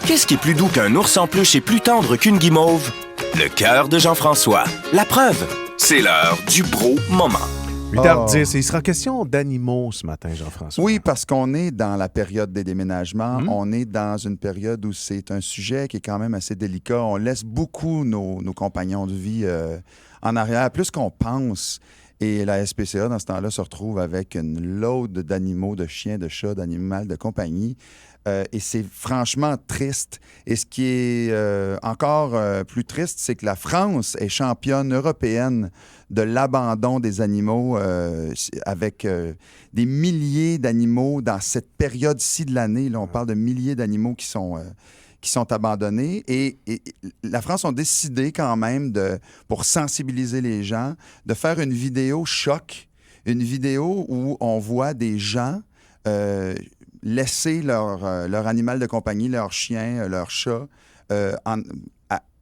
Qu'est-ce qui est plus doux qu'un ours en peluche et plus tendre qu'une guimauve? Le cœur de Jean-François. La preuve, c'est l'heure du bro moment. 8h10, il sera question d'animaux ce matin, Jean-François. Oui, parce qu'on est dans la période des déménagements. On est dans une période où c'est un sujet qui est quand même assez délicat. On laisse beaucoup nos compagnons de vie en arrière, plus qu'on pense. Et la SPCA, dans ce temps-là, se retrouve avec une load d'animaux, de chiens, de chats, d'animaux de compagnie. Et c'est franchement triste. Et ce qui est encore plus triste, c'est que la France est championne européenne de l'abandon des animaux avec des milliers d'animaux dans cette période-ci de l'année. Là, on parle de milliers d'animaux qui sont abandonnés. Et la France a décidé quand même, pour sensibiliser les gens, de faire une vidéo choc, une vidéo où on voit des gens laisser leur animal de compagnie, leur chien, leur chat,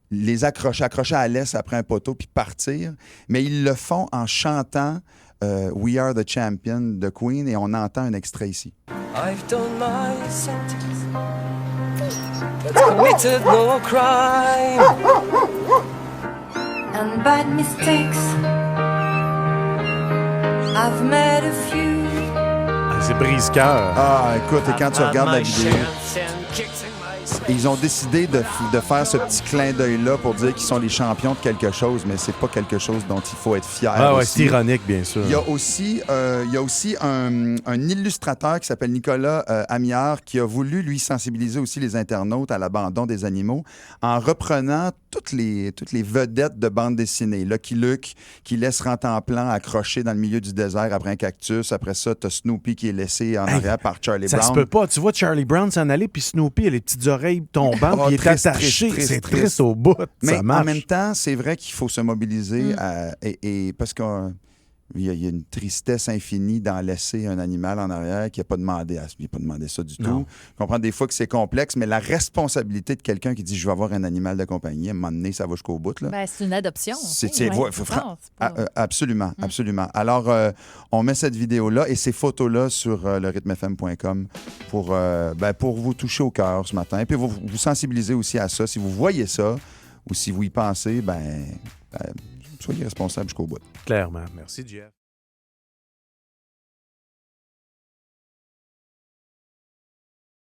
les accrocher à laisse après un poteau puis partir. Mais ils le font en chantant We Are the Champion de Queen et on entend un extrait ici. I've done my sentence, but committed no crime. And bad mistakes, I've made a few. C'est brise-cœur. Ah, écoute, et quand tu regardes la vidéo, ils ont décidé de faire ce petit clin d'œil-là pour dire qu'ils sont les champions de quelque chose, mais c'est pas quelque chose dont il faut être fier. Ah ouais, c'est ironique, bien sûr. Il y a aussi un illustrateur qui s'appelle Nicolas Amiard qui a voulu, lui, sensibiliser aussi les internautes à l'abandon des animaux en reprenant toutes les vedettes de bande dessinée. Lucky Luke qui laisse Rantanplan accroché dans le milieu du désert après un cactus. Après ça, t'as Snoopy qui est laissé en arrière par Charlie Brown. Ça se peut pas. Tu vois Charlie Brown s'en aller, puis Snoopy a les petites oreilles tombantes, puis il est attaché. C'est triste au bout. Mais ça marche. en même temps, c'est vrai qu'il faut se mobiliser et parce que il y a une tristesse infinie d'en laisser un animal en arrière qui n'a pas demandé ça du tout. Je comprends des fois que c'est complexe, mais la responsabilité de quelqu'un qui dit « je vais avoir un animal de compagnie », à un moment donné, ça va jusqu'au bout. Là. Ben, c'est une adoption. Absolument, absolument. Alors, on met cette vidéo-là et ces photos-là sur le rythmefm.com pour vous toucher au cœur ce matin et puis vous sensibiliser aussi à ça. Si vous voyez ça ou si vous y pensez, soyez responsable jusqu'au bout. Clairement. Merci, Jeff.